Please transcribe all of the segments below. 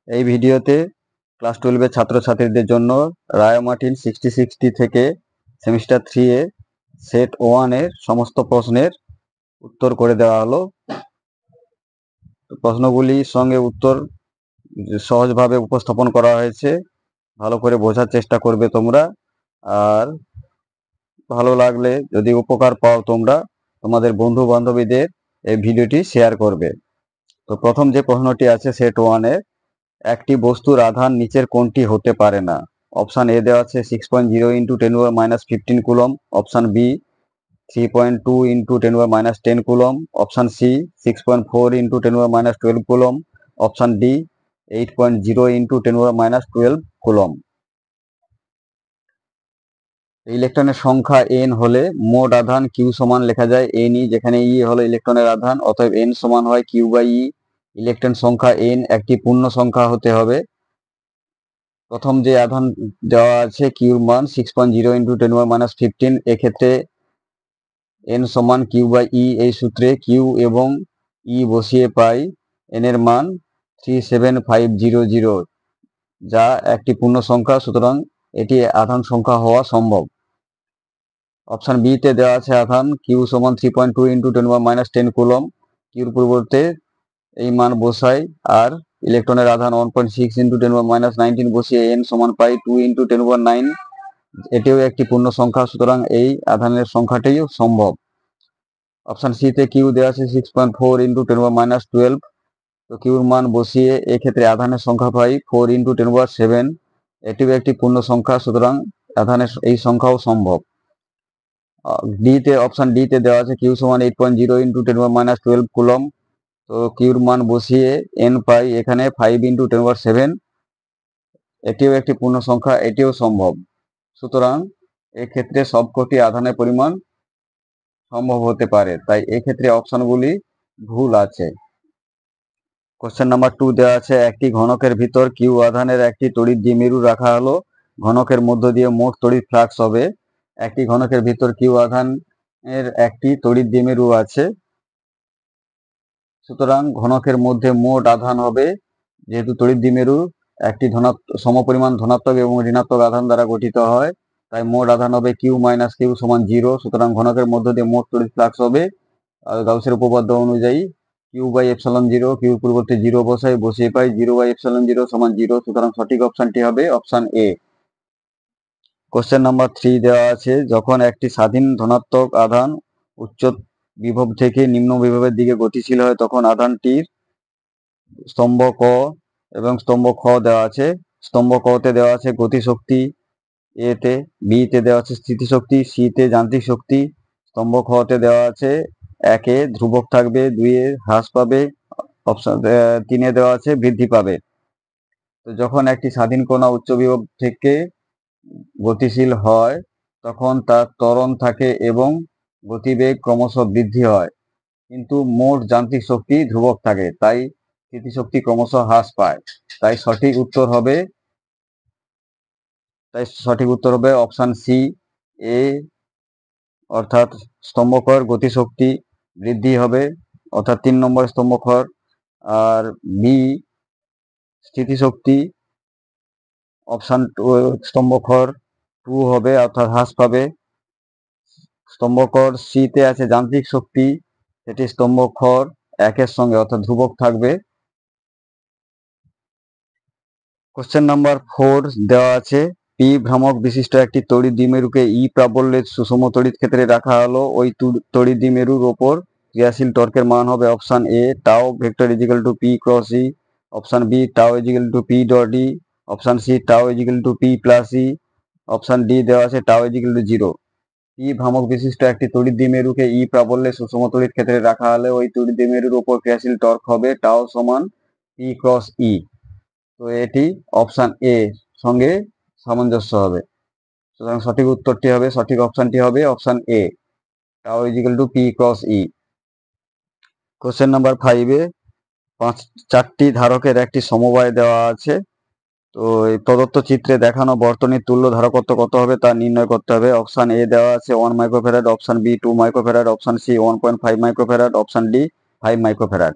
এই ভিডিওতে ক্লাস 12 এর ছাত্রছাত্রীদের জন্য রায়োমার্টিন 6060 থেকে সেমিস্টার 3 এ সেট 1 এর সমস্ত প্রশ্নের উত্তর করে দেওয়া হলো। প্রশ্নগুলির সঙ্গে উত্তর সহজভাবে উপস্থাপন করা হয়েছে, ভালো করে বোঝার চেষ্টা করবে তোমরা। আর ভালো লাগলে যদি উপকার পাও তোমরা তোমাদের বন্ধু বান্ধবীদের এই ভিডিওটি শেয়ার করবে। তো প্রথম যে প্রশ্নটি আছে সেট 1 এর, একটি বস্তুর আধান নিচের কোনটি হতে পারে না? অপশন এ দেওয়া আছে 6.0 × 10⁻15 coulomb, option B 3.2 × 10⁻10 coulomb, option C 6.4 × 10⁻12 coulomb, option D 8.0 × 10⁻12 coulomb. ইলেকট্রনের সংখ্যা n হলে মোট আধান q সমান লেখা যায় ne, যেখানে e হলো ইলেকট্রনের আধান, অতএব n সমান হয় q/e। ইলেকট্রন সংখ্যা n একটি পূর্ণ সংখ্যা হতে হবে। প্রথম যে আধান দেওয়া আছে q এর মান 6.0 × 10⁻15, এক্ষেত্রে n সমান q/e। এই সূত্রে q এবং e বসিয়ে পাই n এর মান 37500, যা একটি পূর্ণ সংখ্যা, সুতরাং এটি আধান সংখ্যা হওয়া সম্ভব। অপশন বি তে দেওয়া আছে আধান q সমান 3.2 × 10⁻10 কুলম, কিউর পরিবর্তে এই মান বসাই আর ইলেকট্রনের আধান 1.6 × 10⁻19 বসিয়ে n সমান পাই 2 × 10⁻9, এটিও একটি পূর্ণ সংখ্যা, সুতরাং এই আধানের সংখ্যাটিও সম্ভব। অপশন সি তে কিউ দেওয়া আছে 6.4 × 10⁻12, তো কিউর মান বসিয়ে এক্ষেত্রে আধানের সংখ্যা পাই 4 × 10⁻7, এটিও একটি পূর্ণ সংখ্যা, সুতরাং আধানের এই সংখ্যাও সম্ভব। অপশন ডি তে দেওয়া আছে কিউ সমান 8.0 × 10⁻12 কুলম, তো কিউর মান বসিয়ে n পাই এখানে 5 × 10⁻7, এটিও একটি পূর্ণ সংখ্যা, এটিও সম্ভব। সুতরাং এক্ষেত্রে সবকটি আধানের পরিমাণ সম্ভব হতে পারে, তাই এক্ষেত্রে অপশনগুলি ভুল আছে। কোশ্চেন নাম্বার 2 দেওয়া আছে একটি ঘনকের ভিতর কিউ আধানের একটি তড়িৎ দ্বিমেরু রাখা হলো, ঘনকের মধ্য দিয়ে মোট তড়িৎ ফ্লাক্স হবে। একটি ঘনকের ভিতর কিউ আধানের একটি তড়িৎ দ্বিমেরু আছে, সুতরাং ঘনকের মধ্যে মোট আধান হবে, যেহেতু তড়িৎ দ্বিমেরু একটি সমপরিমাণ ধনাত্মক এবং ঋণাত্মক আধান দ্বারা গঠিত হয়, তাই মোট আধান হবে কিউ মাইনাস কিউ সমান 0। সুতরাং ঘনকের মধ্য দিয়ে মোট তড়িৎ ফ্লাক্স হবে গাউসের উপপাদ্য অনুযায়ী Q/ε0, কিউর পরিবর্তে 0 বসিয়ে পাই 0/ε0 সমান 0, সুতরাং সঠিক অপশনটি হবে অপশন এ। কোশ্চেন নাম্বার 3 দেওয়া আছে যখন একটি স্বাধীন ধনাত্মক আধান উচ্চ বিভব থেকে নিম্ন বিভবের দিকে গতিশীল হয়, তখন আধানটির স্তম্ভ ক এবং স্তম্ভ খ দেওয়া আছে। স্তম্ভ ক তে দেওয়া আছে গতিশক্তি, এ তে, বি তে দেওয়া আছে স্থিতিশক্তি, সি তে যান্ত্রিক শক্তি। স্তম্ভ খ তে দেওয়া আছে 1 এ ধ্রুবক থাকবে, 2 এ হ্রাস পাবে, অপশন 3 এ দেওয়া আছে বৃদ্ধি পাবে। তো যখন একটি স্বাধীন কণা উচ্চ বিভব থেকে গতিশীল হয় তখন তার ত্বরণ থাকে এবং গতিবেগ ক্রমশ বৃদ্ধি হয়, কিন্তু মোট যান্ত্রিক শক্তি ধ্রুবক থাকে, তাই স্থিতিশক্তি ক্রমশ হ্রাস পায়। তাই সঠিক উত্তর হবে অপশন সি এ, অর্থাৎ স্তম্ভকর গতিশক্তি বৃদ্ধি হবে, অর্থাৎ 3 নম্বর স্তম্ভকর। আর বি স্থিতিশক্তি অপশন স্তম্ভকর 2 হবে, অর্থাৎ হ্রাস পাবে। স্তম্ভকর সি তে আছে যান্ত্রিক শক্তি, সেটি স্তম্ভকর 1 এর সঙ্গে অর্থাৎ ধ্রুবক থাকবে। কোশ্চেন নাম্বার 4 দেওয়া আছে পি ভ্রামক বিশিষ্ট একটি তড়িৎ দ্বিমেরুকে ই প্রাবল্যের সুষম তড়িৎ ক্ষেত্রে রাখা হলো, ওই তড়িৎ দ্বিমেরুর ওপর ক্রিয়াশীল টর্কের মান হবে option A tau vector equal to P cross E, option B tau equal to P dot E, option C tau equal to P plus E, option D দেওয়া আছে টাও ইজিক্যাল টু 0। পি ভ্রামক বিশিষ্ট একটি তড়িৎ দ্বিমেরুকে ই প্রাবল্যের সুষম তড়িৎ ক্ষেত্রে রাখা হলে ওই তড়িৎ দ্বিমেরুর ওপর ক্রিয়াশীল টর্ক হবে টাও সমান পি ক্রস ই। তো এটি অপশন এ সঙ্গে সামঞ্জস্য হবে, সুতরাং সঠিক অপশনটি হবে অপশন এ টাও equal to P cross E. Question number 5 এ 4টি ধারকের একটি সমবায় দেওয়া আছে, তো এই প্রদত্ত চিত্রে দেখানো বর্তনীর তুল্য ধারকত্ব কত হবে তা নির্ণয় করতে হবে। অপশন এ দেওয়া আছে 1 microfarad, option B 2 microfarad, option C 1.5 microfarad, option D 5 microfarad.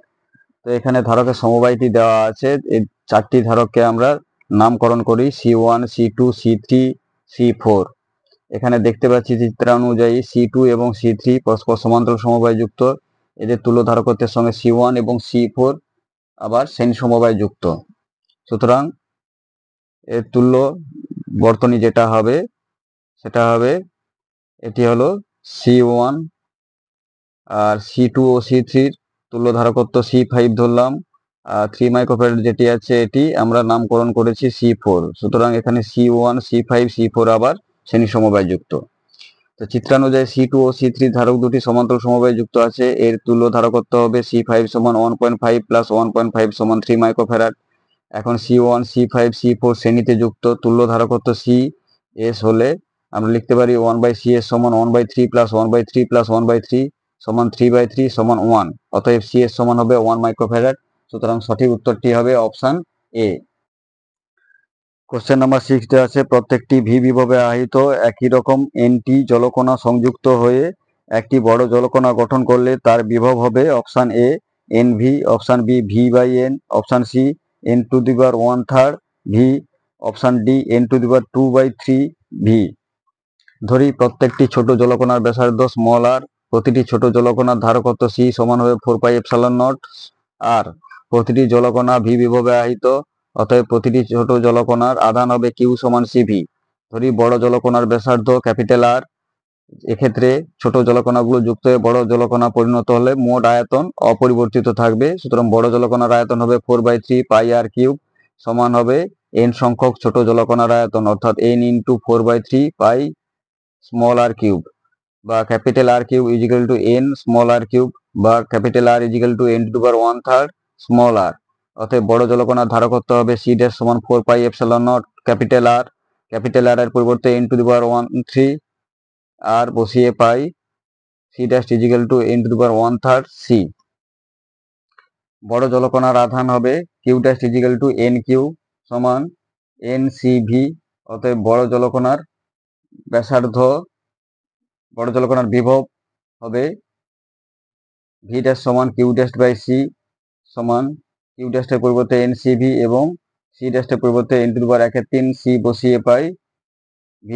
তো এখানে ধারকের সমবায়টি দেওয়া আছে, এই চারটি ধারককে আমরা নামকরণ করি C1, C2, C3, C4। এখানে দেখতে পাচ্ছি চিত্রানুযায়ী C2 এবং C3 পরস্পর সমান্তরাল সমবায় যুক্ত, এদের তুল্য ধারকত্বের সঙ্গে C1 এবং C4 আবার শ্রেণী সমবায় যুক্ত। সুতরাং এর তুল্য বর্তনী যেটা হবে সেটা হবে, এটি হলো C1, আর C2 ও C3-র তুল্য ধারকত্ব C5 ধরলাম, আর 3 মাইক্রোফ্যারাড যেটি আছে এটি আমরা নামকরণ করেছি C4। সুতরাং এখানে C1, C5, C4 আবার শ্রেণী সমবায় যুক্ত। তো চিত্রানুযায়ী C2 ও C3 ধারক দুটি সমান্তরাল সমবায় যুক্ত আছে, এর তুল্য ধারকত্ব হবে C5 সমান 1.5 প্লাস 1.5 সমান 3 মাইক্রোফ্যারাড। এখন C1, C5, C4 শ্রেণীতে যুক্ত, তুল্য ধারকত্ব CS হলে আমরা লিখতে পারি 1/CS সমান 1/3 প্লাস 1/3 প্লাস 1/3 সমান 3/3 সমান 1। অতএব CS সমান হবে 1 মাইক্রোফ্যারাড। সুতরাং সঠিক উত্তরটি হবে অপশন এ। কোশ্চেন নাম্বার 6 দেওয়া আছে, প্রত্যেকটি ভি বিভবে আহিত একই রকম এনটি জলকণা সংযুক্ত হয়ে একটি বড় জলকণা গঠন করলে তার বিভব হবে option A NV, option B V/n, option C n⁻⁴ V, option D n⁻²/3 V. ধরি প্রত্যেকটি ছোট জলকণার ব্যাসার্ধ স্মল আর, প্রতিটি ছোট জলকণার ধারকত্ব সি সমান হবে 4πε0 আর, প্রতিটি জলকণা ভি বিভবে আহিত, অতএব প্রতিটি ছোট জলকণার আধান হবে কিউ সমান সিভি। ধরি বড় জলকণার ব্যাসার্ধ ক্যাপিটাল আর, এক্ষেত্রে ছোট জলকণাগুলো যুক্ত হয়ে বড় জলকণা পরিণত হলে মোট আয়তন অপরিবর্তিত থাকবে। সুতরাং বড় জলকণার আয়তন হবে 4/3πr³ সমান হবে n সংখ্যক ছোট জলকণার আয়তন, অর্থাৎ n × 4/3π স্মল r³ বা capital R³ n small r³ বা capital R n⁻⁴ small r। অতএব বড় জলকণার ধারকত্ব হবে C' সমান 4πε0 ক্যাপিটাল R, ক্যাপিটাল R এর পরিবর্তে n⁻⁴ আর বসিয়ে পাই C' n⁻⁴ C। বড় জলকণার আধান হবে Q' nq সমান ncv। অতএব বড় জলকণার ব্যাসার্ধ, বড় জলকণার বিভব হবে V' সমান Q'/C সমান Q' এর পরিবর্তে ncv এবং C' এর পরিবর্তে n⁻⁴ C বসিয়ে পাই V'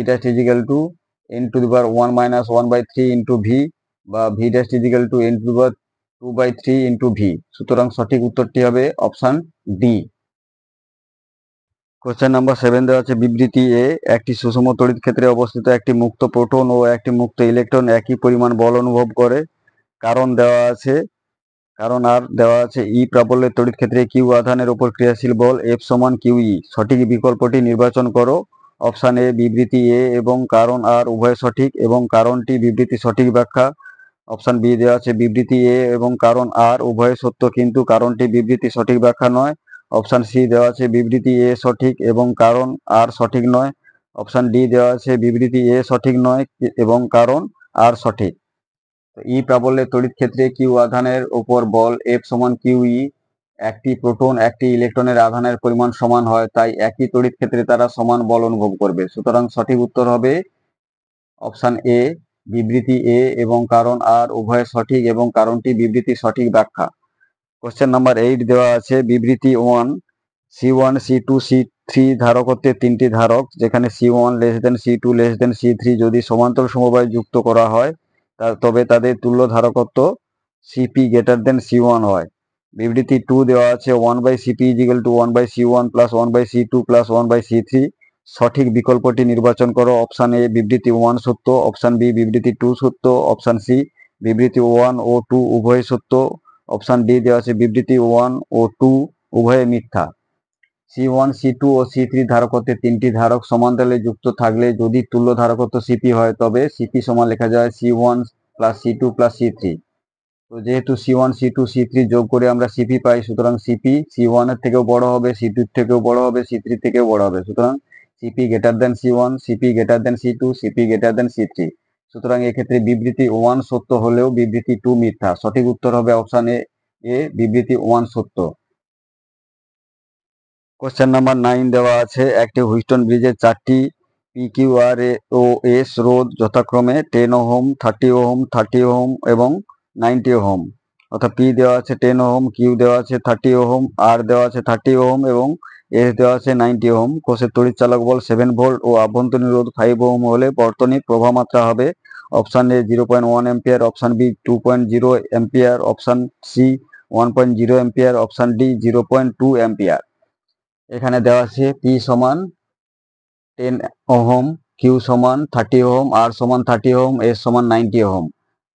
n⁻⁻1-1/3 V বা V' n⁻²/3 V। সুতরাং সঠিক উত্তরটি হবে অপশন ডি। কোশ্চেন নাম্বার 7 দেওয়া আছে, বিবৃতি এ একটি সুষম তড়িৎ ক্ষেত্রে অবস্থিত একটি মুক্ত প্রোটন ও একটি মুক্ত ইলেকট্রন একই পরিমাণ বল অনুভব করে। কারণ দেওয়া আছে, কারণ আর দেওয়া আছে ই প্রাবল্যের তড়িৎ ক্ষেত্রে কিউ আধানের উপর ক্রিয়াশীল বল F সমান QE। সঠিক বিকল্পটি নির্বাচন করো। অপশন এ বিবৃতি এ এবং কারণ আর উভয় সঠিক এবং কারণটি বিবৃতি সঠিক ব্যাখ্যা। অপশন বি দেওয়া আছে বিবৃতি এ এবং কারণ আর উভয় সত্য কিন্তু কারণটি বিবৃতি সঠিক ব্যাখ্যা নয়। অপশন সি দেওয়া আছে বিবৃতি এ সঠিক এবং কারণ আর সঠিক নয়। অপশন ডি দেওয়া আছে বিবৃতি এ সঠিক নয় এবং কারণ আর সঠিক। ই প্রাবল্যের তড়িৎ ক্ষেত্রে কিউ আধানের উপর বল F সমান QE, একটি প্রোটন একটি ইলেকট্রনের আধানের পরিমাণ সমান হয়, তাই একই তড়িৎ ক্ষেত্রে তারা সমান বল অনুভব করবে। সুতরাং সঠিক উত্তর হবে অপশন এ বিবৃতি এ এবং কারণ আর উভয় সঠিক এবং কারণটি বিবৃতি সঠিক ব্যাখ্যা। কোশ্চেন নাম্বার 8 দেওয়া আছে, বিবৃতি 1 C1, C2, C3 ধারকত্বের তিনটি ধারক যেখানে C1 C2 C3 যদি সমান্তরাল সমবায় যুক্ত করা হয় তবে তাদের তুল্য ধারকত্ব CP C1 হয়। বিবৃতি 2 দেওয়া আছে 1/CP = 1/C1 plus 1/C2 plus 1/C3। সঠিক বিকল্পটি নির্বাচন করো। অপশন এ বিবৃতি 1 সত্য, অপশন বি বিবৃতি 2 সত্য, অপশন সি বিবৃতি 1 ও 2 উভয় সত্য, অপশন ডি দেওয়া আছে বিবৃতি 1 ও 2 উভয় মিথ্যা। C1, C2 ও C3 ধারকত্বের তিনটি ধারক সমান্তরালে যুক্ত থাকলে যদি তুল্য ধারকত্ব CP হয় তবে CP সমান লেখা যায় C1 plus C2 plus C3। তো যেহেতু C1, C2, C3 যোগ করে আমরা CP পাই, সুতরাং CP C1 এর থেকেও বড় হবে, C2 এর থেকেও বড় হবে, C3 এর থেকেও বড় হবে। সুতরাং CP C1, CP C2, CP C3। সুতরাং এক্ষেত্রে বিবৃতি 1 সত্য হলেও বিবৃতি 2 মিথ্যা। সঠিক উত্তর হবে অপশন এ বিবৃতি 1 সত্য। কোশ্চেন নাম্বার 9 দেওয়া আছে, একটি হুইস্টন ব্রিজের 4টি PQRS রোধ যথাক্রমে 10 ওহম, 30 ওহম, 30 ওহম এবং 90 ওহম অর্থাৎ পি দেওয়া আছে 10 ওহম, কিউ দেওয়া আছে 30 ওহম, আর দেওয়া আছে 30 ওহম এবং এস দেওয়া আছে 90 ওহম। কোষের তড়িৎ চালক বল 7 ভোল্ট ও আভ্যন্তরীণ রোধ 5 ওহম হলে বর্তনীর প্রবাহ মাত্রা হবে option A 0.1 ampere, option B 2.0 ampere, option C 1.0 ampere, option D 0.2 ampere. এখানে দেওয়া আছে পি সমান 10 ওহম, কিউ সমান 30 ওহম, আর সমান 30 ওহম, এস সমান 90 ওহম।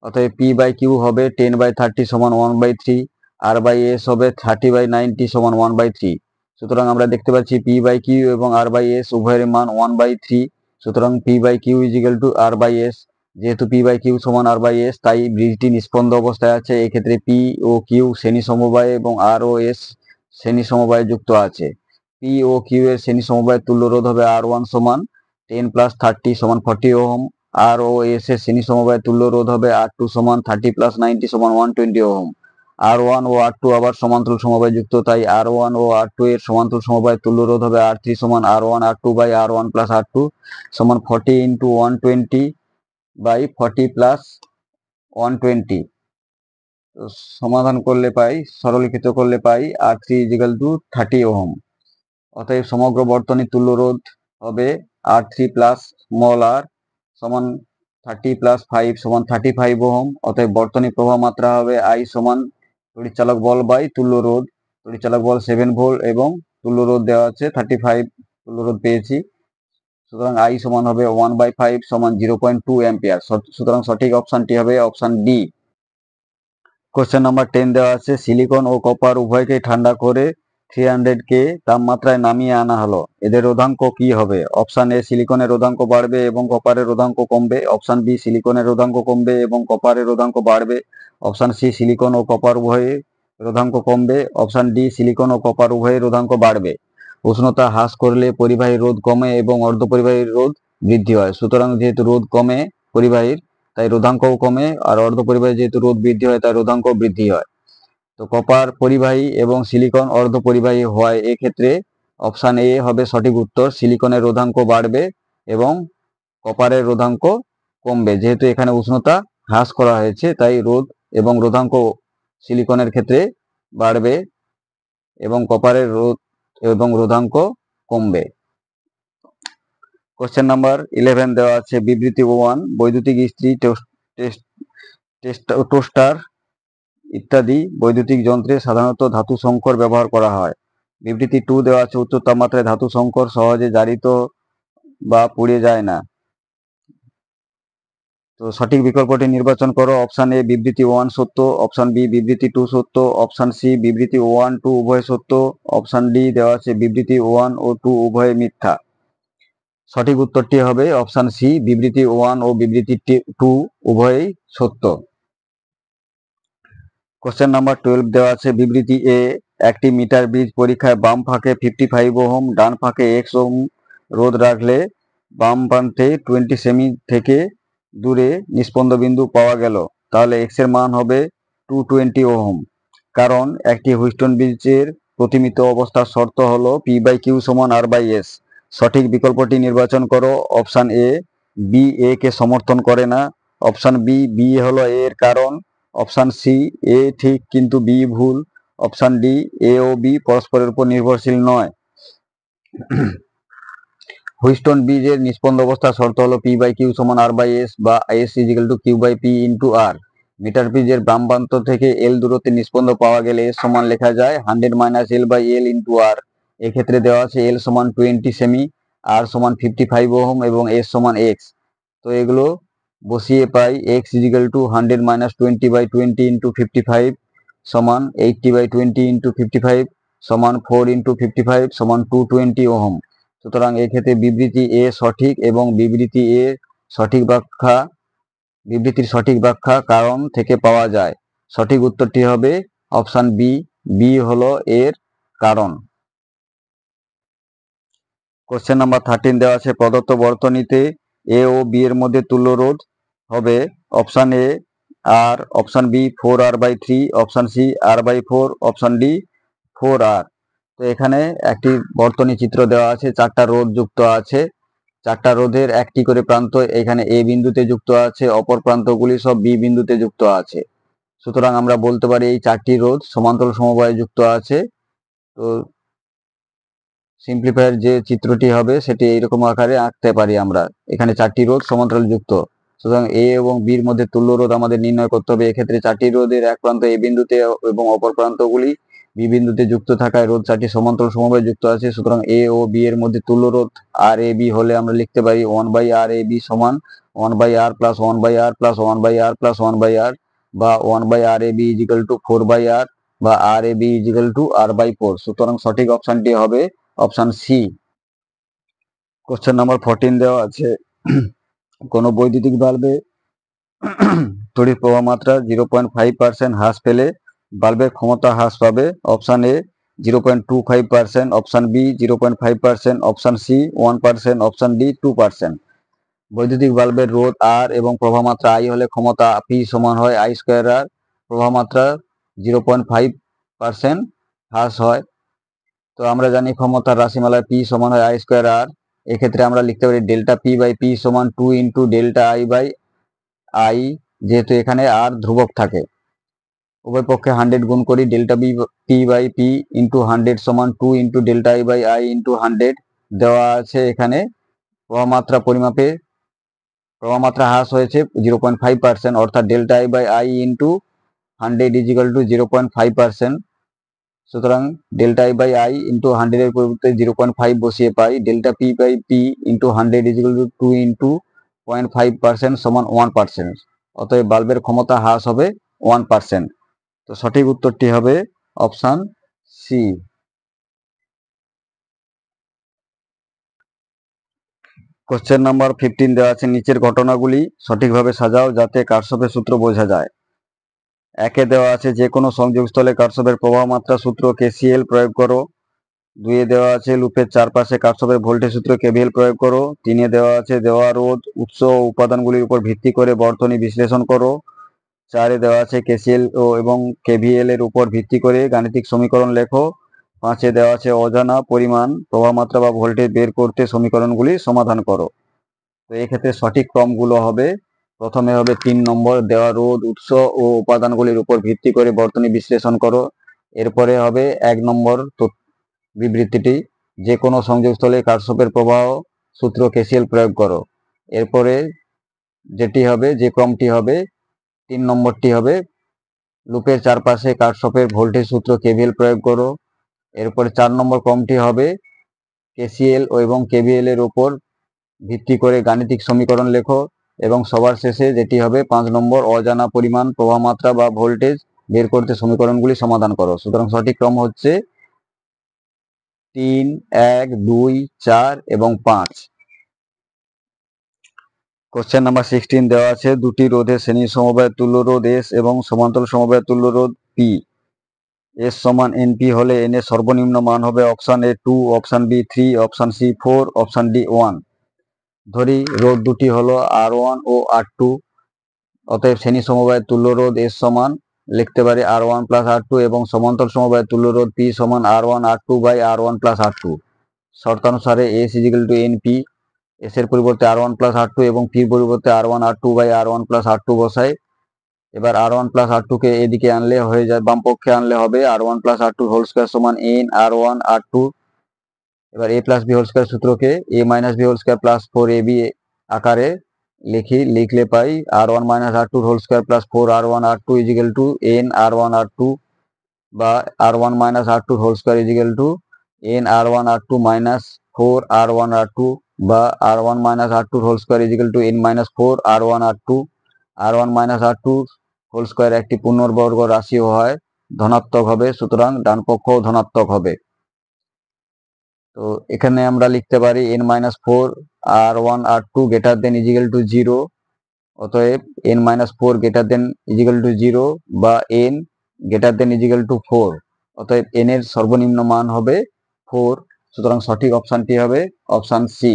অতএব পি বাই কিউ হবে 10/30 সমান 1/3, আর বাই এস হবে 30/90 সমান 1/3। সুতরাং আমরা দেখতে পাচ্ছি পি বাই কিউ এবং আর বাই এস উভয়ের মান 1/3। সুতরাং P by Q is equal to R by S. যেহেতু পি বাই কিউ সমান আর বাই এস, তাই ব্রিজটি নিস্পন্দ অবস্থায় আছে। এক্ষেত্রে পি ও কিউ শ্রেণী সমবায়ে এবং আর ও এস শ্রেণী সমবায়ে যুক্ত আছে। পি ও কিউ এর শ্রেণী সমবায়ের তুল্য রোধ হবে R1 সমান 10 + 30 সমান 40 ওহম। আর ও এস এর শ্রেণী সমবায়ের তুল্য রোধ হবে R2 সমান 30 + 90 সমান 120 ওহম। R1 ও R2 আবার সমান্তরাল সমবায়ে যুক্ত, তাই R1 ও R2 এর সমান্তরাল সমবায়ের তুল্য রোধ হবে R3 সমান R1 R2 by R1 + R2 সমান 40 × 120 বাই 40 + 120। সমাধান করলে পাই, সরলীকৃত করলে পাই R3 = 30 ওহম। অতএব সমগ্র বর্তনীর তুল্য রোধ হবে R3 প্লাস স্মল r সমান 30 + 5 সমান 35 ওহম। অতএব বর্তনী প্রবাহ মাত্রা হবে I সমান তড়িৎচালক বল বাই তুল্য রোধ। তড়িৎচালক বল 7 ভোল্ট এবং তুল্য রোধ দেওয়া আছে 35, তুল্য রোধ পেয়েছি। সুতরাং I সমান হবে 1/5 সমান 0.2 অ্যাম্পিয়ার। সুতরাং সঠিক অপশনটি হবে অপশন ডি। কোশ্চেন নাম্বার 10 দেওয়া আছে সিলিকন ও কপার উভয়কেই ঠান্ডা করে 300K তাপমাত্রায় নামিয়ে আনা হলো, এদের রোধাঙ্ক কি হবে? অপশন এ সিলিকনের রোধাঙ্ক বাড়বে এবং কপারের রোধাঙ্ক কমবে, অপশন বি সিলিকনের রোধাঙ্ক কমবে এবং কপারের রোধাঙ্ক বাড়বে, অপশন সি সিলিকন ও কপার উভয়ের রোধাঙ্ক কমবে, অপশন ডি সিলিকন ও কপার উভয়ের রোধাঙ্ক বাড়বে। উষ্ণতা হ্রাস করলে পরিবাহীর রোধ কমে এবং অর্ধপরিবাহীর রোধ বৃদ্ধি হয়। সুতরাং যেহেতু রোধ কমে পরিবাহীর, তাই রোধাঙ্কও কমে, আর অর্ধপরিবাহী যেহেতু রোধ বৃদ্ধি হয় তাই রোধাঙ্ক বৃদ্ধি হয়। তো কপার পরিবাহী এবং সিলিকন অর্ধপরিবাহী হয়, এক্ষেত্রে অপশন এ হবে সঠিক উত্তর। সিলিকনের রোধাঙ্ক বাড়বে এবং কপারের রোধাঙ্ক কমবে। যেহেতু এখানে উষ্ণতা হ্রাস করা হয়েছে, তাই রোধ এবং রোধাঙ্ক সিলিকনের ক্ষেত্রে বাড়বে এবং কপারের রোধ এবং রোধাঙ্ক কমবে। কোশ্চেন নাম্বার 11 দেওয়া আছে বিবৃতি 1 বৈদ্যুতিক ইস্ত্রি, টোস্টার ইত্যাদি বৈদ্যুতিক যন্ত্রে সাধারণত ধাতু সংকর ব্যবহার করা হয়। বিবৃতি 2 দেওয়া আছে উচ্চ তাপমাত্রায় ধাতু সংকর সহজে জারিত বা পুড়ে যায় না। তো সঠিক বিকল্পটি নির্বাচন করো। অপশন এ বিবৃতি 1 সত্য, অপশন বি বিবৃতি 2 সত্য, অপশন সি বিবৃতি 1, 2 উভয় সত্য, অপশন ডি দেওয়া আছে বিবৃতি 1 ও 2 উভয় মিথ্যা। সঠিক উত্তরটি হবে অপশন সি বিবৃতি 1 ও বিবৃতি 2 উভয়ই সত্য। কোশ্চেন নাম্বার 12 দেওয়া আছে বিবৃতি এ একটি মিটার ব্রিজ পরীক্ষায় বাম ফাঁকে 55 ওহম ডান ফাঁকে x ওহম রোধ রাখলে বাম প্রান্তে 20 সেমি থেকে দূরে নিস্পন্দ বিন্দু পাওয়া গেল, তাহলে x এর মান হবে 220 ওহম। কারণ একটি হুইস্টন ব্রিজের প্রতিমিত অবস্থার শর্ত হলো P/Q সমান R/S। সঠিক বিকল্পটি নির্বাচন করো। অপশন এ বি এ কে সমর্থন করে না, অপশন বি হলো এ এর কারণ, অপশন সি এ ঠিক কিন্তু বি ভুল, অপশন ডি এ ও বি পরস্পরের উপর নির্ভরশীল নয়। হুইস্টন ব্রিজের নিস্পন্দ অবস্থার শর্ত হলো P/Q সমান R/S বা S = Q/P × R। মিটার ব্রিজের বাম প্রান্ত থেকে L দূরত্বে নিস্পন্দ পাওয়া গেলে S সমান লেখা যায় 100 - L/L × R। এক্ষেত্রে দেওয়া আছে L সমান 20 সেমি, R সমান 55 ওহম এবং S সমান X। তো এগুলো বসিয়ে পাই x = 100 - 20/20 × 55 সমান 80/20 × 55 সমান 4 × 55 সমান 220 ওহম। সুতরাং এক্ষেত্রে বিবৃতি এ সঠিক এবং বিবৃতির সঠিক ব্যাখ্যা কারণ থেকে পাওয়া যায়। সঠিক উত্তরটি হবে অপশন বি হলো এর কারণ। কোশ্চেন নাম্বার 13 দেওয়া আছে প্রদত্ত বর্তনীতে এ ও বি এর মধ্যে তুল্য রোধ হবে option A R, option B 4R/3, option C R/4, option D 4R। তো এখানে একটি বর্তনী চিত্র দেওয়া আছে, 4টা রোধ যুক্ত আছে। 4টা রোধের একটি করে প্রান্ত এখানে এ বিন্দুতে যুক্ত আছে, অপর প্রান্তগুলি সব বি বিন্দুতে যুক্ত আছে। সুতরাং আমরা বলতে পারি এই 4টি রোধ সমান্তরাল সমবায়ে যুক্ত আছে। তো সিম্পলিফায়ার যে চিত্রটি হবে সেটি এইরকম আকারে আঁকতে পারি আমরা। এখানে 4টি রোধ সমান্তরাল যুক্ত, সুতরাং এ এবং বির মধ্যে তুল্য রোধ আমাদের নির্ণয় করতে হবে। এক্ষেত্রে 4টি রোধের এক প্রান্ত এ বিন্দুতে এবং অপর প্রান্তগুলি বি বিন্দুতে যুক্ত থাকায় রোধ 4টি সমান্তরাল সমবায়ে যুক্ত আছে। সুতরাং এ ও বি এর মধ্যে তুল্য রোধ আর এ বি হলে আমরা লিখতে পারি 1/r/ab সমান 1/r plus 1/r plus 1/r plus 1/r, বা 1/r/ab ইজিক্যাল টু 4/r, বা r/ab ইজিক্যাল টু r/4। সুতরাং সঠিক অপশনটি হবে অপশন সি। কোশ্চেন নাম্বার 14 দেওয়া আছে কোন বৈদ্যুতিক বাল্বে তড়িৎ প্রবাহ মাত্রা 0.5% হ্রাস পেলে বাল্বের ক্ষমতা হ্রাস পাবে। Option A 0.25%, option B 0.5%, option C 1%, option D 2%। বৈদ্যুতিক বাল্বের রোধ আর এবং প্রবাহ মাত্রা আই হলে ক্ষমতা পি সমান হয় আই স্কোয়ার আর। প্রবাহ মাত্রা 0.5% হ্রাস হয়, তো আমরা জানি ক্ষমতার রাশিমালায় পি সমান হয় আই স্কোয়ার আর। এক্ষেত্রে আমরা লিখতে পারি ডেল্টা পি বাই পি সমান 2 into delta I by I, যেহেতু এখানে আর ধ্রুবক থাকে। উভয় পক্ষে 100 গুণ করি, delta P by P into 100 সমান 2 into delta I by I into 100 দেওয়া আছে। এখানে প্রবাহ মাত্রা হ্রাস হয়েছে 0.5%, অর্থাৎ delta I by I into 100 equal to 0.5%। সুতরাং delta I by I into 100 এর পরিবর্তে 0.5 বসিয়ে পাই delta P by P into 100 equal to 2 into 0.5% সমান 1%। অতএব বাল্বের ক্ষমতা হ্রাস হবে 1%। তো সঠিক উত্তরটি হবে অপশন সি। কোশ্চেন নাম্বার 15 দেওয়া আছে নিচের ঘটনাগুলি সঠিকভাবে সাজাও যাতে কারশফের সূত্র বোঝা যায়। একে দেওয়া আছে যে কোনো সংযোগস্থলে কারশফের প্রবাহ মাত্রা সূত্র কেসিএল প্রয়োগ করো। 2 দেওয়া আছে লুপের চারপাশে কারশফের ভোল্টেজ সূত্র কেভিএল প্রয়োগ করো। 3 দেওয়া আছে দেওয়া রোধ উৎস ও উপাদানগুলির উপর ভিত্তি করে বর্তনী বিশ্লেষণ করো। 4 দেওয়া আছে কেসিএল এবং কেভিএল এর উপর ভিত্তি করে গাণিতিক সমীকরণ লেখো। 5 দেওয়া আছে অজানা পরিমাণ প্রবাহ মাত্রা বা ভোল্টেজ বের করতে সমীকরণগুলি সমাধান করো। তো এক্ষেত্রে সঠিক ক্রমগুলো হবে, প্রথমে হবে 3 নম্বর দেওয়া রোধ উৎস ও উপাদানগুলির উপর ভিত্তি করে বর্তনী বিশ্লেষণ করো। এরপরে হবে 1 নম্বর বিবৃতিটি যে কোনো সংযোগস্থলে কারশফের প্রবাহ সূত্র কেসিএল প্রয়োগ করো। এরপরে যেটি হবে, যে ক্রমটি হবে, 3 নম্বরটি হবে লুপের চারপাশে কারশফের ভোল্টেজ সূত্র কেভিএল প্রয়োগ করো। এরপরে 4 নম্বর ক্রমটি হবে কেসিএল এবং কেভিএল এর উপর ভিত্তি করে গাণিতিক সমীকরণ লেখো। এবং সবার শেষে যেটি হবে 5 নম্বর অজানা পরিমাণ প্রবাহ মাত্রা বা ভোল্টেজ বের করতে সমীকরণগুলি সমাধান করো। সুতরাং সঠিক ক্রম হচ্ছে 3, 1, 2, 4 এবং 5। কোশ্চেন নাম্বার 16 দেওয়া আছে দুটি রোধের শ্রেণী সমবায়ের তুল্য রোধ এস এবং সমান্তরাল সমবায়ের তুল্য রোধ পি। এস সমান এনপি হলে এন এর সর্বনিম্ন মান হবে option A 2, option B 3, option C 4, option D 1। ধরি রোধ দুটি হলো R1 ও R2। অতএব শ্রেণী সমবায়ের তুল্য রোধ এস সমান লিখতে পারি R1 প্লাস R2 এবং সমান্তরাল সমবায়ের তুল্য রোধ পি সমান R1 R2 by R1 plus R2। শর্তানুসারে S equal to NP, S এর পরিবর্তে R1 প্লাস R2 এবং পির পরিবর্তে R1 R2 by R1 plus R2 বসাই। এবার R1 প্লাস R2 কে এদিকে আনলে হয়ে যায়, বাম পক্ষে আনলে হবে R1 plus R2 whole square সমান n R1 R2। এবার a plus B whole square সূত্রকে a minus B whole square plus 4ab আকারে লিখলে পাই R1 minus R2 whole square plus 4R1 R2 equal to n R1 R2, বা R1 minus R2 whole square equal to n R1 R2 minus 4R1 R2, বা R1 minus R2 whole square equal to n minus 4R1 R2। R1 minus R2 whole square একটি পূর্ণবর্গ রাশিও হয়, ধনাত্মক হবে, সুতরাং ডান পক্ষও ধনাত্মক হবে। তো এখানে আমরা লিখতে পারি n minus 4R1 R2 greater than equal to 0। অতএব n minus 4 greater than equal to 0 বা n greater than equal to 4। অতএব n এর সর্বনিম্ন মান হবে 4। সুতরাং সঠিক অপশনটি হবে অপশন সি।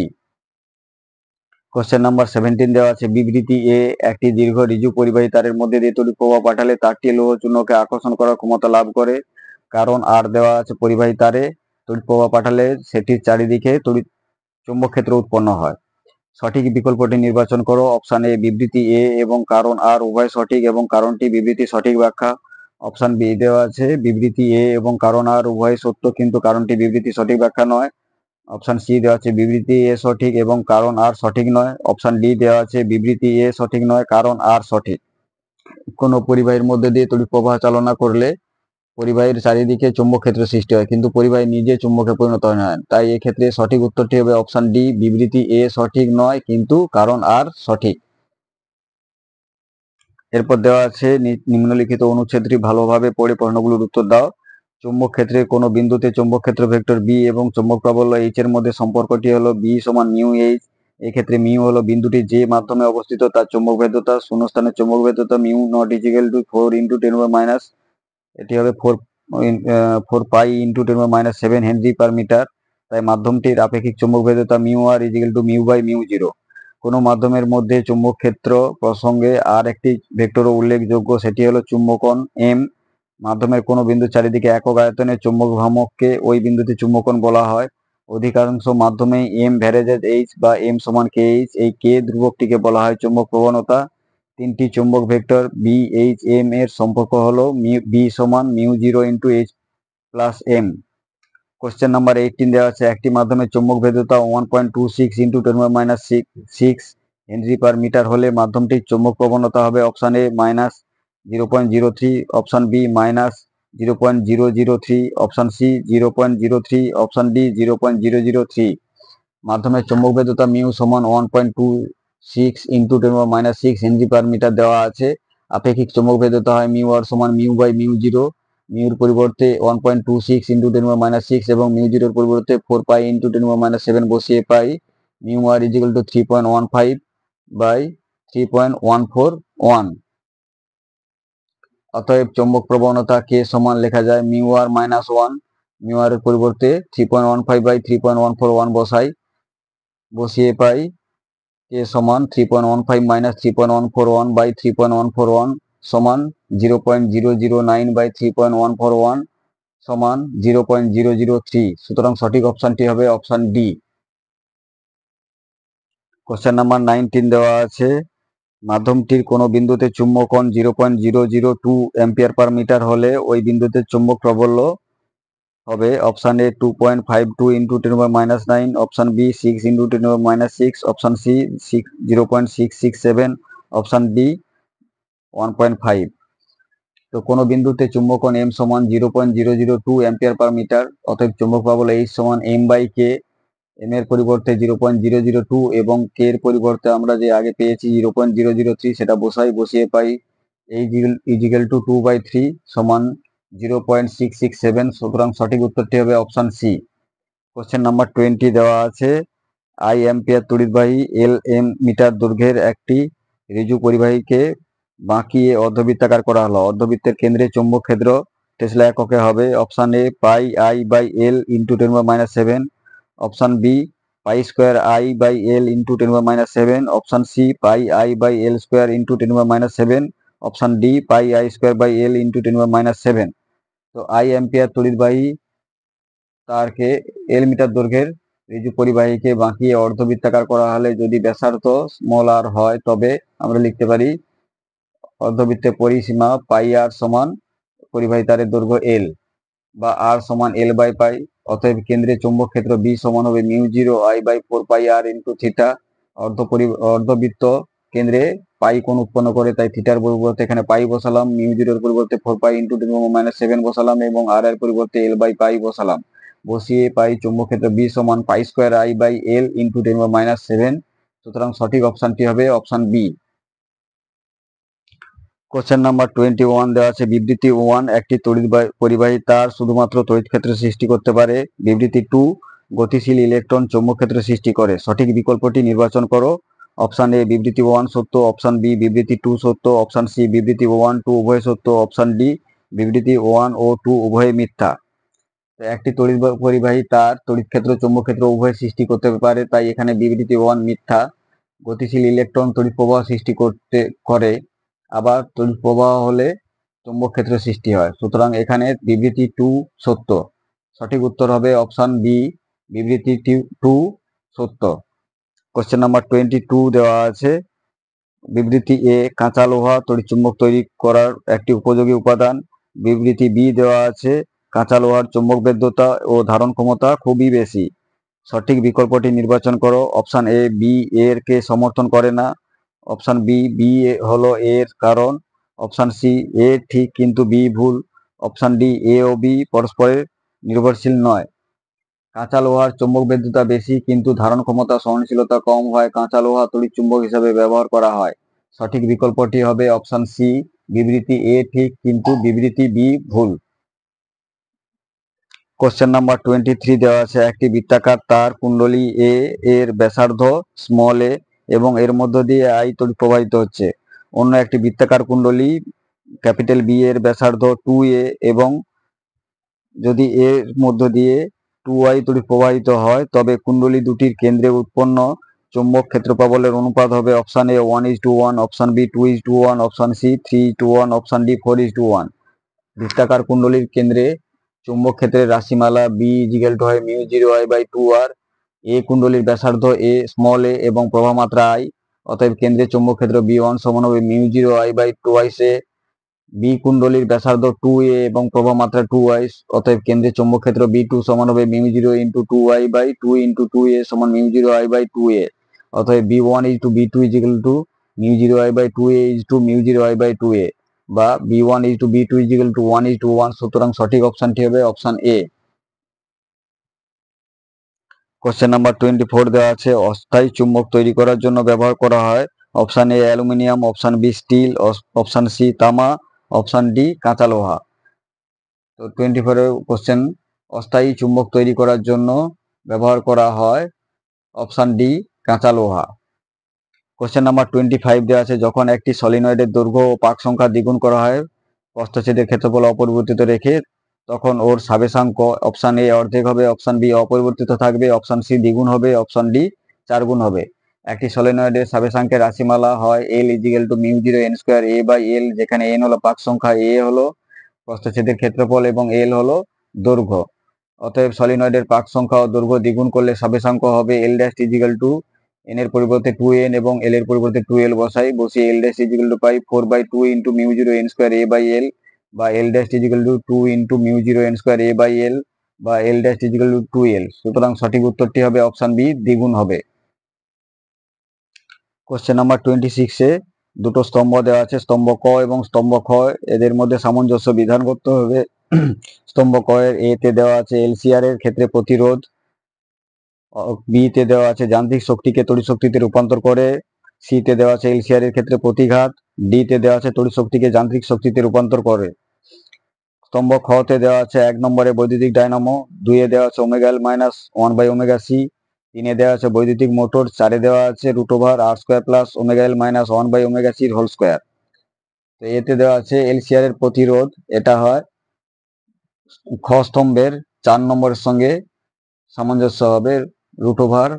কোশ্চেন নাম্বার 17 দেওয়া আছে বিবৃতি এ একটি দীর্ঘ ঋজু পরিবাহী তারের মধ্যে দিয়ে তড়িৎ প্রবাহ পাঠালে তারটি লৌহ চূর্ণকে আকর্ষণ করার ক্ষমতা লাভ করে। কারণ আর দেওয়া আছে পরিবাহী তারে তড়িৎ প্রবাহ পাঠালে সেটির চারিদিকে তড়িৎ চৌম্বক ক্ষেত্র উৎপন্ন হয়। সঠিক বিকল্পটি নির্বাচন করো। অপশন এ বিবৃতি এ এবং কারণ আর উভয় সঠিক এবং কারণটি বিবৃতি সঠিক ব্যাখ্যা। অপশন বি দেওয়া আছে বিবৃতি এ এবং কারণ আর উভয় সত্য কিন্তু কারণটি বিবৃতি সঠিক ব্যাখ্যা নয়। অপশন সি দেওয়া আছে বিবৃতি এ সঠিক এবং কারণ আর সঠিক নয়। অপশন ডি দেওয়া আছে বিবৃতি এ সঠিক নয়, কারণ আর সঠিক। কোনো পরিবাহীর মধ্যে দিয়ে তড়িৎ প্রবাহ চালনা করলে পরিবাহীর চারিদিকে চুম্বক ক্ষেত্র সৃষ্টি হয় কিন্তু পরিবাহী নিজে চুম্বকে পরিণত হয় না। তাই এক্ষেত্রে সঠিক উত্তরটি হবে অপশন ডি বিবৃতি এ সঠিক নয় কিন্তু কারণ আর সঠিক। এরপর দেওয়া আছে নিম্নলিখিত অনুচ্ছেদটি ভালোভাবে পড়ে প্রশ্নগুলোর উত্তর দাও। চুম্বক ক্ষেত্রের কোনো বিন্দুতে চুম্বক ক্ষেত্র ভেক্টর বি এবং চুম্বক প্রাবল্য এইচ এর মধ্যে সম্পর্কটি হলো বি সমান মিউ এইচ। এক্ষেত্রে মিউ হলো বিন্দুটি যে মাধ্যমে অবস্থিত তার চুম্বক ভেদ্যতা। শূন্যস্থানের চুম্বক ভেদ্যতা mu naught equal to 4 into 10⁻⁻, এটি হবে 4 pi into 10⁻⁷ henry per metre. তাই মাধ্যমটির আপেক্ষিক চুম্বক ভেদ্যতা mu R equal to mu by mu zero. কোনো মাধ্যমের মধ্যে চুম্বক ক্ষেত্র প্রসঙ্গে আর একটি ভেক্টরও উল্লেখযোগ্য, সেটি হলো চুম্বকন এম। মাধ্যমের কোনো বিন্দুর চারিদিকে একক আয়তনের চুম্বক ভ্রামককে ওই বিন্দুতে চুম্বকন বলা হয়। অধিকাংশ মাধ্যমে এম ভ্যারেজেস এইচ বা এম সমান কে এইচ, এই কে ধ্রুবকটিকে বলা হয় চুম্বক প্রবণতা। তিনটি চুম্বক ভেক্টর বি এইচ এম এর সম্পর্ক হলো বি সমান mu zero into H plus M. Question number 18 দেওয়া আছে একটি মাধ্যমের চুম্বক ভেদ্যতা 1.26 ইন্টু 10⁻6 হেনরি পার মিটার হলে মাধ্যমটির চুম্বক প্রবণতা হবে option A minus 0.03, option B minus 0.003, option C 0.03, option D 0.003। মাধ্যমের চুম্বক ভেদ্যতা মিউ সমান 1.26 ইন্টু 10⁻6 হেনরি পার মিটার দেওয়া আছে। আপেক্ষিক চুম্বক ভেদ্যতা হয় মিউ আর সমান মিউ বাই মিউ জিরো। মিউর পরিবর্তে 1.26 ইন্টু 10⁻6 এবং মিউ জিরোর পরিবর্তে 4 পাই ইন্টু 10⁻7 বসিয়ে পাই mu R equal to 3.15 by 3.141। অতএব চৌম্বক প্রবণতা কে সমান লেখা যায় mu R minus 1। Mu R এর পরিবর্তে 3.15 বাই 3.141 বসিয়ে পাই কে সমান 3.15 মাইনাস 3.141 বাই 3.141 সমান 0.009 বাই 3.141 সমান 0.003। সুতরাং সঠিক অপশনটি হবে অপশন ডি। কোশ্চেন নাম্বার 19 দেওয়া আছে মাধ্যমটির কোনো বিন্দুতে চুম্বকন 0.002 অ্যাম্পিয়ার পার মিটার হলে ওই বিন্দুতে চুম্বক প্রবল্য হবে option A 2.52 into 10⁻9, option B 6 into 10⁻6, option C 0.667, option D 1.5। তো কোনো বিন্দুতে চুম্বকন এম সমান 0.002 অ্যাম্পিয়ার পার মিটার, অতএব চুম্বক প্রবল এইচ সমান এম বাই কে। এম এর পরিবর্তে 0.002 এবং কে এর পরিবর্তে আমরা যে আগে পেয়েছি 0.003 সেটা বসিয়ে পাই ইজিক্যাল টু 2/3 সমান 0.667। সুতরাং সঠিক উত্তরটি হবে অপশন সি। কোশ্চেন নাম্বার 20 দেওয়া আছে আই অ্যাম্পিয়ার তড়িৎবাহী এল এম মিটার দৈর্ঘ্যের একটি ঋজু পরিবাহীকে বাঁকিয়ে অর্ধবৃত্তাকার করা হলো। অর্ধবৃত্তের কেন্দ্রে চৌম্বক ক্ষেত্র টেসলা এককে হবে option A pi I by L into 10⁻7, option B pi square I by L into 10⁻7, option C pi I by L square into 10⁻7, option D pi I square by L into 10⁻7। তো I ampere তড়িৎবাহী তারকে এল metre দৈর্ঘ্যের ঋজু পরিবাহীকে বাঁকিয়ে অর্ধবৃত্তাকার করা হলে যদি ব্যাসার্ধ small আর হয় তবে আমরা লিখতে পারি অর্ধবৃত্তের পরিসীমা পাই আর সমান পরিবাহী তারের দৈর্ঘ্য এল বা আর সমান এল বাই পাই। অতএব কেন্দ্রে চৌম্বক ক্ষেত্র বি সমান হবে mu zero I by 4 pi R into theta. অর্ধবৃত্ত কেন্দ্রে পাই কোণ উৎপন্ন করে তাই থিটার পরিবর্তে এখানে পাই বসালাম, মিউ জিরোর পরিবর্তে 4 পাই ইন্টু 10⁻7 বসালাম এবং আর এর পরিবর্তে এল বাই পাই বসালাম। বসিয়ে পাই চৌম্বক ক্ষেত্র বি সমান pi square I by L into 10⁻7। সুতরাং সঠিক অপশনটি হবে অপশন বি। কোশ্চেন নাম্বার 21 দেওয়া আছে বিবৃতি 1 একটি তড়িৎ পরিবাহী তার শুধুমাত্র তড়িৎ ক্ষেত্র সৃষ্টি করতে পারে। বিবৃতি 2 গতিশীল ইলেকট্রন চৌম্বক ক্ষেত্র সৃষ্টি করে। সঠিক বিকল্পটি নির্বাচন করো। অপশন এ বিবৃতি 1 সত্য, অপশন বি বিবৃতি 2 সত্য, অপশন সি বিবৃতি 1 2 উভয় সত্য, অপশন ডি বিবৃতি 1 ও 2 উভয় মিথ্যা। একটি তড়িৎ পরিবাহী তার তড়িৎ ক্ষেত্র চৌম্বক ক্ষেত্র উভয় সৃষ্টি করতে পারে তাই এখানে বিবৃতি 1 মিথ্যা। গতিশীল ইলেকট্রন তড়িৎ প্রবাহ সৃষ্টি করে, আবার তড়িৎ প্রবাহ হলে চৌম্বক ক্ষেত্র সৃষ্টি হয়। সুতরাং এখানে বিবৃতি 2 সত্য। সঠিক উত্তর হবে অপশন বি বিবৃতি 2 সত্য। কোশ্চেন নাম্বার 22 দেওয়া আছে, বিবৃতি এ কাঁচা লোহা তড়িৎচুম্বক তৈরি করার একটি উপযোগী উপাদান। বিবৃতি বি দেওয়া আছে, কাঁচা লোহার চৌম্বক ভেদ্যতা ও ধারণ ক্ষমতা খুবই বেশি। সঠিক বিকল্পটি নির্বাচন করো। অপশন এ বি এর কে সমর্থন করে না। অপশন বি হলো এর কারণ। অপশন সি এ ঠিক কিন্তু বি ভুল। অপশন ডি এ ও বি পরস্পরের নির্ভরশীল নয়। কাঁচা লোহার চৌম্বক ভেদ্যতা বেশি কিন্তু ধারণ ক্ষমতা সহনশীলতা কম হয় কাঁচা লোহা তড়িৎচুম্বক হিসেবে ব্যবহার করা হয়। সঠিক বিকল্পটি হবে অপশন সি, বিবৃতি এ ঠিক কিন্তু বিবৃতি বি ভুল। কোশ্চেন নাম্বার 23 দেওয়া আছে, একটি বৃত্তাকার তার কুণ্ডলী এ এর ব্যাসার্ধ স্মল এ এবং এর মধ্য দিয়ে আই তড়িৎ প্রবাহিত হচ্ছে। অন্য একটি বৃত্তাকার কুণ্ডলী ক্যাপিটাল বি এর ব্যাসার্ধ 2a এবং যদি এর মধ্য দিয়ে 2i তড়িৎ প্রবাহিত হয় তবে কুণ্ডলী দুটির কেন্দ্রে উৎপন্ন চৌম্বক ক্ষেত্রপ্রবলের অনুপাত হবে option A 1:1, option B 2:1, option C 3:1, option D 4:1। বৃত্তাকার কুণ্ডলীর কেন্দ্রে চৌম্বক ক্ষেত্রের রাশিমালা বি ইজিক্যাল টু হয় μ0I/2r। এ কুণ্ডলীর ব্যাসার্ধ এ স্মল এ এবং প্রভামাত্রা আই, অতএব কেন্দ্রে চৌম্বক ক্ষেত্র B1 সমান হবে μ0I/2s এ। বি কুণ্ডলীর ব্যাসার্ধ 2a এবং প্রভামাত্রা 2i, অতএব কেন্দ্রে চৌম্বক ক্ষেত্র B2 সমান হবে μ0 × 2i/2 × 2a সমান μ0I/2a। অতএব B1:B2 = μ0I/2a μ0I/2a বা B1:B2 = 1:1। সুতরাং সঠিক অপশনটি হবে অপশন এ। কোশ্চেন নাম্বার 24 দেওয়া আছে, অস্থায়ী চুম্বক তৈরি করার জন্য ব্যবহার করা হয়। Option A aluminium, option B steel, option C তামা, অপশন ডি কাঁচা লোহা। তো 24 এর কোশ্চেন, অস্থায়ী চুম্বক তৈরি করার জন্য ব্যবহার করা হয় অপশন ডি কাঁচা লোহা। কোশ্চেন নাম্বার 25 দেওয়া আছে, যখন একটি সলিনয়েডের দৈর্ঘ্য ও পাক সংখ্যা দ্বিগুণ করা হয় প্রস্থচ্ছেদের ক্ষেত্রফল অপরিবর্তিত রেখে, তখন ওর স্বাবেশাঙ্ক অপশন এ অর্ধেক হবে, অপশন বি অপরিবর্তিত থাকবে, অপশন সি দ্বিগুণ হবে, অপশন ডি 4 গুণ হবে। একটি সলিনয়েডের স্বাবেশাঙ্কের রাশিমালা হয় L = μ0n²a/L, যেখানে n হলো পাক সংখ্যা, a হলো প্রস্থচ্ছেদের ক্ষেত্রফল এবং L হলো দৈর্ঘ্য। অতএব সলিনয়েডের পাক সংখ্যা ও দৈর্ঘ্য দ্বিগুণ করলে স্বাবেশাঙ্ক হবে L' = n এর পরিবর্তে 2n এবং L এর পরিবর্তে 2L বসিয়ে L' = পাই 4/2 × μ0n²a/L বা L' = 2 × μ0n²a/L বা L' = 2L। সুতরাং সঠিক উত্তরটি হবে অপশন বি, দ্বিগুণ হবে। কোশ্চেন নাম্বার 26 এ দুটো স্তম্ভ দেওয়া আছে, স্তম্ভ ক এবং স্তম্ভ খ, এদের মধ্যে সামঞ্জস্য বিধান করতে হবে। স্তম্ভ ক এর এ তে দেওয়া আছে এলসিআর এর ক্ষেত্রে প্রতিরোধ, বি তে দেওয়া আছে যান্ত্রিক শক্তিকে তড়িৎ শক্তিতে রূপান্তর করে, সি তে দেওয়া আছে এলসিআর এর ক্ষেত্রে প্রতিঘাত, ডি তে দেওয়া আছে তড়িৎ শক্তিকে যান্ত্রিক শক্তিতে রূপান্তর করে। স্তম্ভ খ তে দেওয়া আছে 1 নম্বরে বৈদ্যুতিক ডায়নামো, 2 এ দেওয়া আছে ω-L - 1/ωc, 3 এ দেওয়া আছে বৈদ্যুতিক মোটর, 4 এ দেওয়া আছে √r² + ω-L - 1/ωc²। তো এতে দেওয়া আছে এলসিআর এর প্রতিরোধ, এটা হয় খ স্তম্ভের 4 নম্বরের সঙ্গে সামঞ্জস্য হবে √r²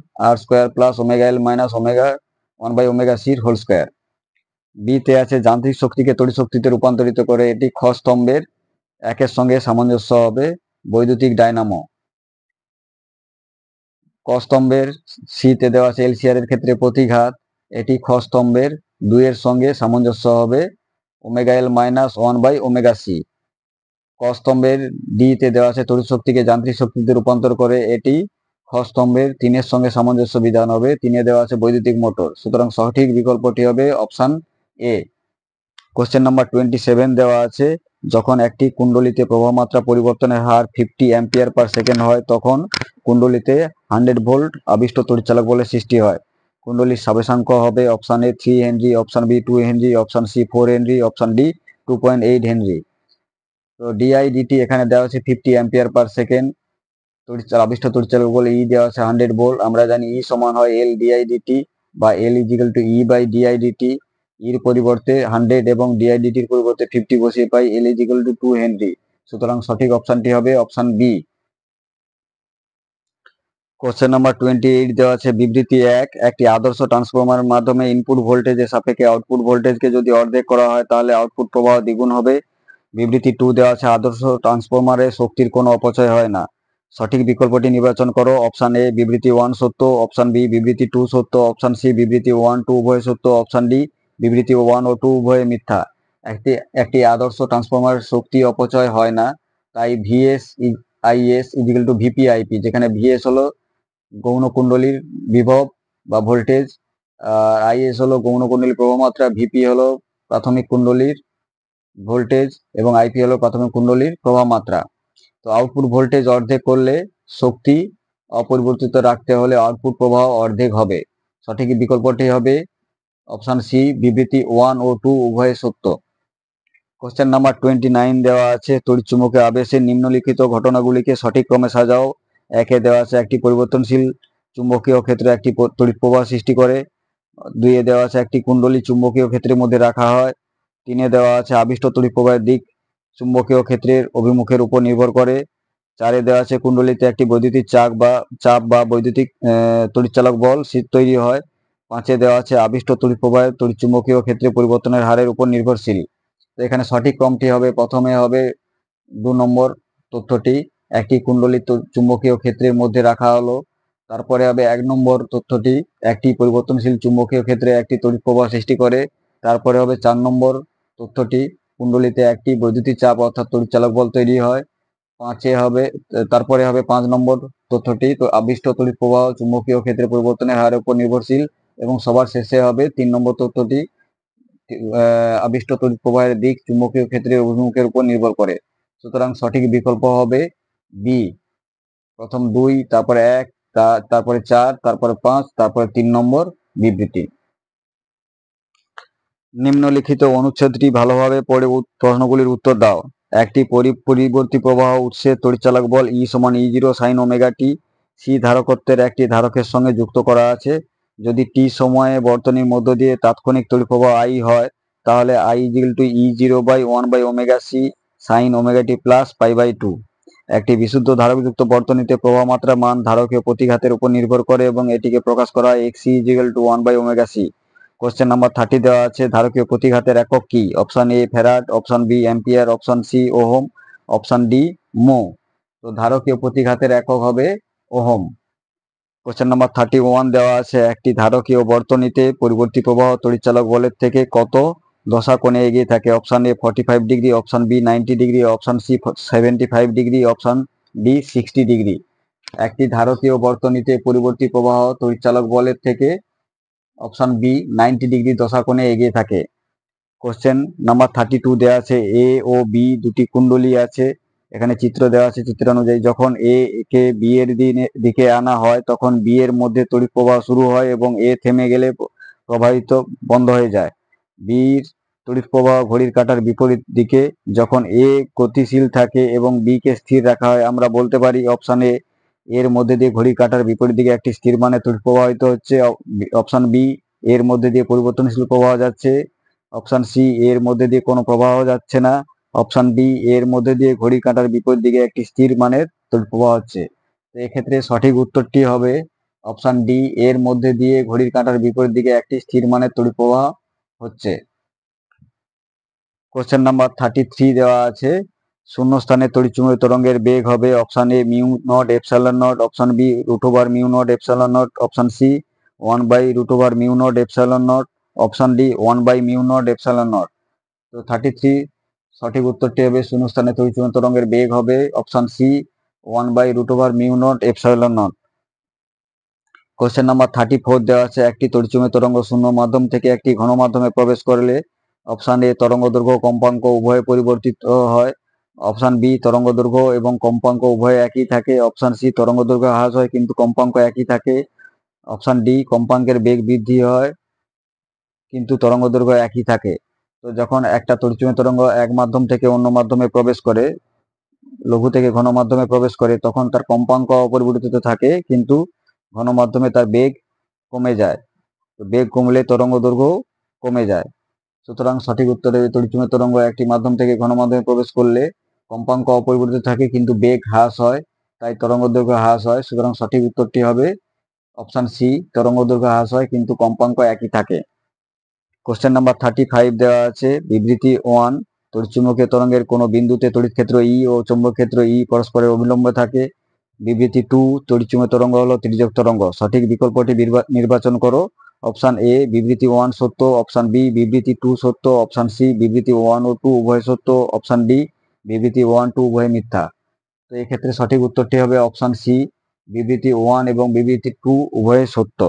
+ ω-L - 1/ωc²। বি তে আছে যান্ত্রিক শক্তিকে তড়িৎ শক্তিতে রূপান্তরিত করে, এটি খ স্তম্ভের 1 এর সঙ্গে সামঞ্জস্য হবে বৈদ্যুতিক ডায়নামো। ক স্তম্ভের সি তে দেওয়া আছে এলসিআর এর ক্ষেত্রে প্রতিঘাত, এটি খ স্তম্ভের 2 এর সঙ্গে সামঞ্জস্য হবে ω-L - 1/ωc। ক স্তম্ভের ডি তে দেওয়া আছে তড়িৎ শক্তিকে যান্ত্রিক শক্তিতে রূপান্তর করে, এটি খ স্তম্ভের 3 এর সঙ্গে সামঞ্জস্য বিধান হবে, 3 এ দেওয়া আছে বৈদ্যুতিক মোটর। সুতরাং সঠিক বিকল্পটি হবে অপশন এ। কোশ্চেন নাম্বার 27 দেওয়া আছে, যখন একটি কুণ্ডলীতে প্রবাহমাত্রা পরিবর্তনের হার 50 অ্যাম্পিয়ার/সেকেন্ড হয় তখন কুণ্ডলীতে 100 ভোল্ট আবিষ্ট তড়িৎচালক বলের সৃষ্টি হয়। কুণ্ডলীর স্বাবেশাঙ্ক হবে option A 3 henry, option B 2 henry, option C 4 henry, option D 2.8 henry. তো ডিআইডিটি এখানে দেওয়া আছে 50 অ্যাম্পিয়ার/সেকেন্ড, আবিষ্ট তড়িৎচালক বলে ই দেওয়া আছে 100 ভোল্ট। আমরা জানি ই সমান হয় L ডিআইডিটি বা L = E/ডিআইডিটি। এর পরিবর্তে 100 এবং ডিআইডিটির পরিবর্তে 50 বসিয়ে পাই L = 2 হেনরি। সুতরাং সঠিক অপশনটি হবে অপশন বি। কোশ্চেন নাম্বার 28 দেওয়া আছে, বিবৃতি 1, একটি আদর্শ ট্রান্সফরমারের মাধ্যমে ইনপুট ভোল্টেজের সাপেক্ষে আউটপুট ভোল্টেজকে যদি অর্ধেক করা হয় তাহলে আউটপুট প্রবাহ দ্বিগুণ হবে। বিবৃতি 2 দেওয়া আছে, আদর্শ ট্রান্সফরমারে শক্তির কোনো অপচয় হয় না। সঠিক বিকল্পটি নির্বাচন করো। অপশন এ বিবৃতি 1 সত্য, অপশন বি বিবৃতি 2 সত্য, অপশন সি বিবৃতি 1 2 উভয় সত্য, অপশন ডি বিবৃতি 1 ও 2 উভয় মিথ্যা। একটি একটি আদর্শ ট্রান্সফরমার শক্তি অপচয় হয় না, তাই VS IS equal to VP IP, যেখানে ভিএস হলো গৌণ কুণ্ডলীর বিভব বা ভোল্টেজ, আর আইএস হলো গৌণ কুণ্ডলীর প্রবাহমাত্রা, ভিপি হলো প্রাথমিক কুণ্ডলীর ভোল্টেজ এবং আইপি হলো প্রাথমিক কুণ্ডলীর প্রবাহমাত্রা। তো আউটপুট ভোল্টেজ অর্ধেক করলে শক্তি অপরিবর্তিত রাখতে হলে আউটপুট প্রবাহ অর্ধেক হবে। সঠিক বিকল্পটি হবে অপশন সি বিবৃতি 1 ও 2 উভয় সত্য। কোশ্চেন নাম্বার 29 দেওয়া আছে, তড়িৎচুম্বকীয় আবেশের নিম্নলিখিত ঘটনাগুলিকে সঠিক ক্রমে সাজাও। একে দেওয়া আছে একটি পরিবর্তনশীল চুম্বকীয় ক্ষেত্রে একটি তড়িৎ প্রবাহ সৃষ্টি করে। 2 দেওয়া আছে একটি কুণ্ডলী চুম্বকীয় ক্ষেত্রের মধ্যে রাখা হয়। 3 দেওয়া আছে আবিষ্ট তড়িৎ প্রবাহের দিক চুম্বকীয় ক্ষেত্রের অভিমুখের উপর নির্ভর করে। 4 দেওয়া আছে কুণ্ডলীতে একটি বৈদ্যুতিক চাপ বা বৈদ্যুতিক তড়িৎচালক বল তৈরি হয়। 5 দেওয়া আছে আবিষ্ট তড়িৎ প্রবাহের তড়িৎচুম্বকীয় ক্ষেত্রে পরিবর্তনের হারের উপর নির্ভরশীল। তো এখানে সঠিক ক্রমটি হবে, প্রথমে হবে 2 নম্বর তথ্যটি, একটি কুণ্ডলী চুম্বকীয় ক্ষেত্রের মধ্যে রাখা হলো। তারপরে হবে 1 নম্বর তথ্যটি, একটি পরিবর্তনশীল চুম্বকীয় ক্ষেত্রে একটি তড়িৎ প্রবাহ সৃষ্টি করে। তারপরে হবে 4 নম্বর তথ্যটি, কুণ্ডলীতে একটি বৈদ্যুতিক চাপ অর্থাৎ তড়িৎচালক বল তৈরি হয়। তারপরে হবে 5 নম্বর তথ্যটি, তো আবিষ্ট তড়িৎ প্রবাহ চুম্বকীয় ক্ষেত্রে পরিবর্তনের হারের উপর নির্ভরশীল। এবং সবার শেষে হবে 3 নম্বর তথ্যটি, আবিষ্ট তড়িৎ প্রবাহের দিক চুম্বকীয় ক্ষেত্রের অভিমুখের উপর নির্ভর করে। সুতরাং সঠিক বিকল্প হবে বি, প্রথম 2, তারপরে 1, তারপরে 4, তারপরে 5, তারপরে 3 নম্বর বিবৃতি। নিম্নলিখিত অনুচ্ছেদটি ভালোভাবে পড়ে প্রশ্নগুলির উত্তর দাও। একটি পরিবর্তী প্রবাহ উৎসের তড়িৎচালক বল E সমান E0 sin omega T C ধারকত্বের একটি ধারকের সঙ্গে যুক্ত করা আছে। যদি টি সময়ে বর্তনীর মধ্য দিয়ে তাৎক্ষণিক তড়িৎ প্রবাহ I হয়, তাহলে I equal to E0 by 1 by omega C sine omega T plus pi by 2। একটি বিশুদ্ধ ধারকযুক্ত বর্তনীতে প্রবাহ মাত্রার মান ধারকীয় প্রতিঘাতের উপর নির্ভর করে এবং এটিকে প্রকাশ করা হয় XC equal to 1 by omega C. Question number 30 দেওয়া আছে, ধারকীয় প্রতিঘাতের একক কি? Option A farad, option B ampere, option C ohm, option D mho. তো ধারকীয় প্রতিঘাতের একক হবে ওহম। কোশ্চেন নাম্বার 31 দেওয়া আছে, একটি ধারকীয় বর্তনীতে পরিবর্তী প্রবাহ তড়িৎচালক বলের থেকে কত দশা কোণে এগিয়ে থাকে? Option A 45 degree, option B 90 degree, option C 75 degree, option D 60 degree. একটি ধারকীয় বর্তনীতে পরিবর্তী প্রবাহ তড়িৎচালক বলের থেকে অপশন বি 90 ডিগ্রি দশা কোণে এগিয়ে থাকে। কোশ্চেন নাম্বার 32 দেওয়া আছে, এ ও বি দুটি কুণ্ডলী আছে। এখানে চিত্র দেওয়া আছে, চিত্র অনুযায়ী যখন এ কে বি এর দিকে আনা হয় তখন বি এর মধ্যে তড়িৎ প্রবাহ শুরু হয় এবং এ থেমে গেলে প্রবাহিত বন্ধ হয়ে যায়। বির তড়িৎ প্রবাহ ঘড়ির কাঁটার বিপরীত দিকে। যখন এ গতিশীল থাকে এবং বি কে স্থির রাখা হয়, আমরা বলতে পারি অপশন এ এর মধ্যে দিয়ে ঘড়ির কাঁটার বিপরীত দিকে একটি স্থির মানে তড়িৎ প্রবাহিত হচ্ছে, অপশন বি এর মধ্যে দিয়ে পরিবর্তনশীল প্রবাহ যাচ্ছে, অপশন সি এর মধ্যে দিয়ে কোনো প্রবাহ যাচ্ছে না, অপশন ডি এর মধ্যে দিয়ে ঘড়ির কাঁটার বিপরীত দিকে একটি স্থির মানের তড়িৎ প্রবাহ হচ্ছে। তো এক্ষেত্রে সঠিক উত্তরটি হবে অপশন ডি, এর মধ্যে দিয়ে ঘড়ির কাঁটার বিপরীত দিকে একটি স্থির মানের তড়িৎ প্রবাহ হচ্ছে। কোশ্চেন নাম্বার 33 দেওয়া আছে, শূন্যস্থানে তড়িৎচুম্বকীয় তরঙ্গের বেগ হবে option A mu nought epsilon nought, option B root over mu nought epsilon nought, option C 1 by root over mu nought epsilon nought, option D 1 by mu nought epsilon nought. তো 33 সঠিক উত্তরটি হবে শূন্যস্থানে তড়িৎচুম্বকীয় তরঙ্গের বেগ হবে option C 1 by root over mu nought epsilon nought. Question number 34 দেওয়া আছে, একটি তড়িৎচুম্বকীয় তরঙ্গ শূন্য মাধ্যম থেকে একটি ঘন মাধ্যমে প্রবেশ করলে অপশন এ তরঙ্গ দৈর্ঘ্য কম্পাঙ্ক উভয় পরিবর্তিত হয়, অপশন বি তরঙ্গ দৈর্ঘ্য এবং কম্পাঙ্ক উভয় একই থাকে, অপশন সি তরঙ্গ দৈর্ঘ্য হ্রাস হয় কিন্তু কম্পাঙ্ক একই থাকে, অপশন ডি কম্পাঙ্কের বেগ বৃদ্ধি হয় কিন্তু তরঙ্গ দৈর্ঘ্য একই থাকে। তো যখন একটা তড়িৎচুম্বকীয় তরঙ্গ এক মাধ্যম থেকে অন্য মাধ্যমে প্রবেশ করে, লঘু থেকে ঘন মাধ্যমে প্রবেশ করে, তখন তার কম্পাঙ্ক অপরিবর্তিত থাকে কিন্তু ঘন মাধ্যমে তার বেগ কমে যায়। তো বেগ কমলে তরঙ্গ দৈর্ঘ্য কমে যায়। সুতরাং সঠিক উত্তরে তড়িৎচুম্বকীয় তরঙ্গ একটি মাধ্যম থেকে ঘন মাধ্যমে প্রবেশ করলে কম্পাঙ্ক অপরিবর্তিত থাকে কিন্তু বেগ হ্রাস হয়, তাই তরঙ্গ দৈর্ঘ্য হ্রাস হয়। সুতরাং সঠিক উত্তরটি হবে অপশন সি, তরঙ্গ দৈর্ঘ্য হ্রাস হয় কিন্তু কম্পাঙ্ক একই থাকে। কোশ্চেন নাম্বার 35 দেওয়া আছে, বিবৃতি 1, তড়িৎচুম্বকীয় তরঙ্গের কোনো বিন্দুতে তড়িৎ ক্ষেত্র ই ও চৌম্বক ক্ষেত্র ই পরস্পরের অভিলম্বে থাকে। বিবৃতি 2 তড়িৎচুম্বকীয় তরঙ্গ হলো তির্যক তরঙ্গ। সঠিক বিকল্পটি নির্বাচন করো। অপশন এ বিবৃতি 1 সত্য, অপশন বি বিবৃতি 2 সত্য, অপশন সি বিবৃতি 1 ও 2 উভয় সত্য, অপশন ডি বিবৃতি 1 2 উভয় মিথ্যা। তো এই ক্ষেত্রে সঠিক উত্তরটি হবে অপশন সি, বিবৃতি 1 এবং বিবৃতি 2 উভয় সত্য।